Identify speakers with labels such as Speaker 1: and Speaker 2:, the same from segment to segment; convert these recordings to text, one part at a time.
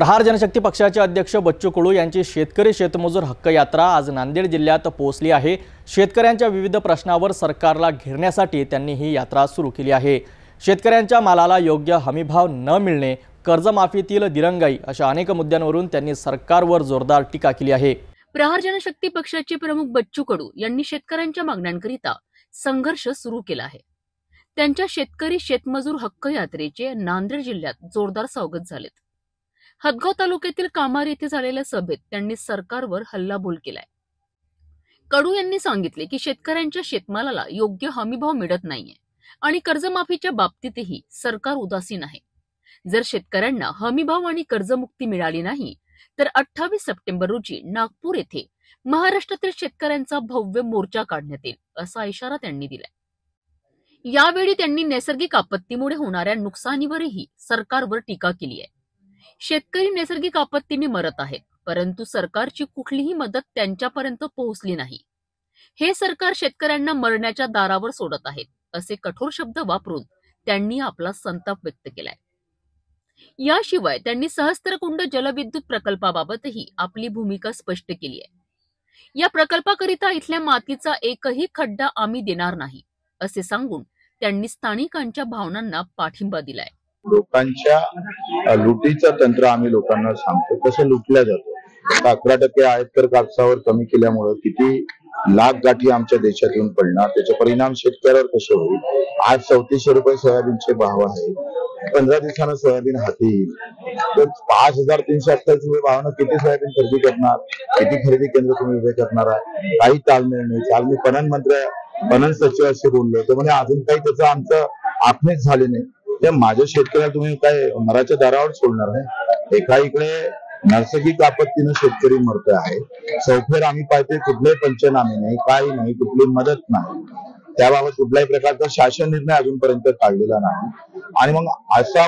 Speaker 1: प्रहार जनशक्ती पक्षाचे अध्यक्ष बच्चू कडू यांची शेतकरी शेतमजूर हक्क यात्रा आज नांदेड जिल्ह्यात पोहोचली आहे। शेतकऱ्यांच्या विविध प्रश्नावर सरकारला घेरण्यासाठी त्यांनी ही यात्रा सुरू केली आहे। शेतकऱ्यांच्या मालाला योग्य हमीभाव न मिळणे, कर्जमाफीतील दिरंगाई अशा अनेक मुद्द्यांवरून त्यांनी सरकारवर जोरदार टीका केली आहे।
Speaker 2: प्रहार जनशक्ती पक्षाचे प्रमुख बच्चू कडू यांनी शेतकऱ्यांच्या मागण्यांकरिता संघर्ष सुरू केला आहे। त्यांच्या शेतकरी शेतमजूर हक्क यात्रेचे नांदेड जिल्ह्यात जोरदार स्वागत झाले। हदगाव तालुक्यातील कामार येथे झालेल्या सभेत त्यांनी सरकारवर हल्लाबोल केलाय। कडू यांनी सांगितले की शेतकऱ्यांच्या शेतमालाला योग्य हमीभाव मिळत नाहीये आणि कर्जमाफीच्या बाबतीतही सरकार उदासीन आहे। जर शेतकऱ्यांना हमीभाव आणि कर्जमुक्ती मिळाली नाही तर 28 सप्टेंबर रोजी नागपूर येथे महाराष्ट्रातील शेतकऱ्यांचा भव्य मोर्चा काढण्यात येईल असा इशारा त्यांनी दिलाय। यावेळी त्यांनी नैसर्गिक आपत्तीमुळे होणाऱ्या नुकसानीवरही सरकारवर टीका केली आहे। शेतकरी नैसर्गिक आपत्तीने मरत आहेत, परंतु सरकारची कुठलीही मदत त्यांच्यापर्यंत पोहोचली नाही। हे सरकार शेतकऱ्यांना मरण्याच्या दारावर सोडत आहेत असे कठोर शब्द वापरून त्यांनी आपला संताप व्यक्त केलाय। याशिवाय त्यांनी सहस्त्रकुंड जलविद्युत प्रकल्पाबाबतही आपली भूमिका स्पष्ट केली आहे। या प्रकल्पाकरिता इथल्या मातीचा एकही खड्डा आम्ही देणार नाही असे सांगून त्यांनी स्थानिकांच्या भावनांना पाठिंबा दिलाय।
Speaker 3: लोकांच्या लुटीचं तंत्र आम्ही लोकांना सांगतो, कसं लुटल्या जातो। 11% आयकर कापसावर कमी केल्यामुळे किती लाख गाठी आमच्या देशात येऊन पडणार, त्याचे परिणाम शेतकऱ्यावर कसे होईल। आज 3400 रुपये सोयाबीनचे भाव आहे, 15 दिवसानं सोयाबीन हाती येईल, तर 5328 रुपये भावानं किती सोयाबीन खरेदी करणार, किती खरेदी केंद्र तुम्ही उभे करणार आहे, काही ताळमेळ नाही। काल मी पणन सचिवाशी बोललो, तर म्हणजे अजून काही त्याचं आमचं आखणीच झाले नाही। त्या माझ्या शेतकऱ्याला तुम्ही काय मराच्या दारावर सोडणार आहे? एका इकडे नैसर्गिक आपत्तीनं शेतकरी मरत आहे, चौफेर आम्ही पाहतोय कुठलेही पंचनामे नाही, काही नाही, कुठली मदत नाही, त्याबाबत कुठल्याही प्रकारचा शासन निर्णय अजूनपर्यंत काढलेला नाही। आणि मग असा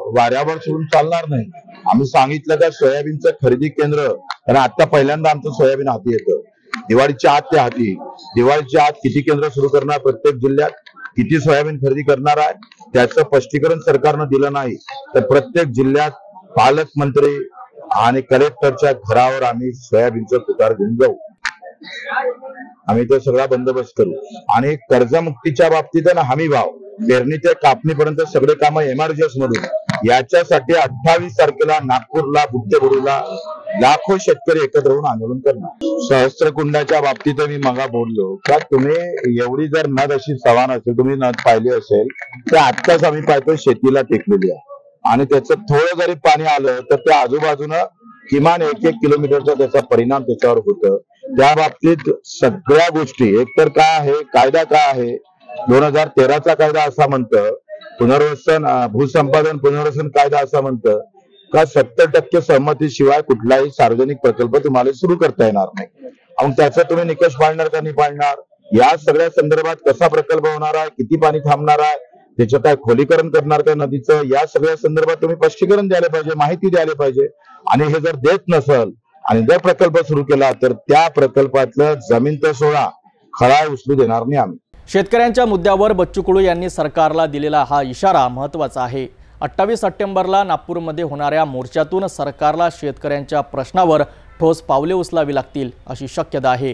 Speaker 3: वाऱ्यावर सोडून चालणार नाही। आम्ही सांगितलं का सोयाबीनचं खरेदी केंद्र, कारण आता पहिल्यांदा आमचं सोयाबीन हाती येतं, दिवाळीच्या आत ते हाती, दिवाळीच्या आत किती केंद्र सुरू करणार, प्रत्येक जिल्ह्यात किती सोयाबीन खरेदी करणार आहे त्याचं स्पष्टीकरण सरकारनं दिलं नाही तर प्रत्येक जिल्ह्यात पालकमंत्री आणि कलेक्टरच्या घरावर आम्ही सोयाबीनचं तुकार घेऊन जाऊ। आम्ही तो सगळा बंदोबस्त करू। आणि कर्जमुक्तीच्या बाबतीत ना हमी भाव, पेरणी ते कापणीपर्यंत सगळे कामं एमआरजीएस मधून, याच्यासाठी 28 तारखेला नागपूरला बुद्धेगुरूला लाखो शेतकरी एकत्र होऊन आंदोलन करणार। सहस्त्रकुंडाच्या बाबतीत मी मगा बोललो का तुम्ही एवढी जर नद अशी सवान असेल, तुम्ही नद पाहिली असेल तर आत्ताच आम्ही पाहतो शेतीला टेकलेली आहे आणि त्याचं थोडं जरी पाणी आलं तर त्या आजूबाजूनं किमान 1-1 किलोमीटरचा त्याचा परिणाम त्याच्यावर होतं। त्या बाबतीत सगळ्या गोष्टी, एकतर काय आहे कायदा, काय आहे 2013चा कायदा असा म्हणतं, पुनर्वसन भूसंपादन पुनर्वसन कायदा असा म्हणतं का 70% सहमतीशिवाय कुठलाही सार्वजनिक प्रकल्प तुम्हाला सुरू करता येणार नाही। मग त्याचा तुम्ही निकष पाळणार का नाही पाळणार, या सगळ्या संदर्भात कसा प्रकल्प होणार आहे, किती पाणी थांबणार आहे, त्याचं काय खोलीकरण करणार का नदीचं, या सगळ्या संदर्भात तुम्ही स्पष्टीकरण द्यायला पाहिजे, माहिती द्यायला पाहिजे। आणि हे जर देत नसेल आणि जर प्रकल्प सुरू केला तर त्या प्रकल्पातलं जमीन तर सोडा, खळा उचलू देणार नाही आम्ही।
Speaker 1: शेतकऱ्यांच्या मुद्द्यावर बच्चू कडू यांनी सरकारला दिलेला हा इशारा महत्त्वाचा आहे। 28 सप्टेंबरला नागपूरमध्ये होणाऱ्या मोर्चातून सरकारला शेतकऱ्यांच्या प्रश्नावर ठोस पावले उचलावी लागतील अशी शक्यता आहे।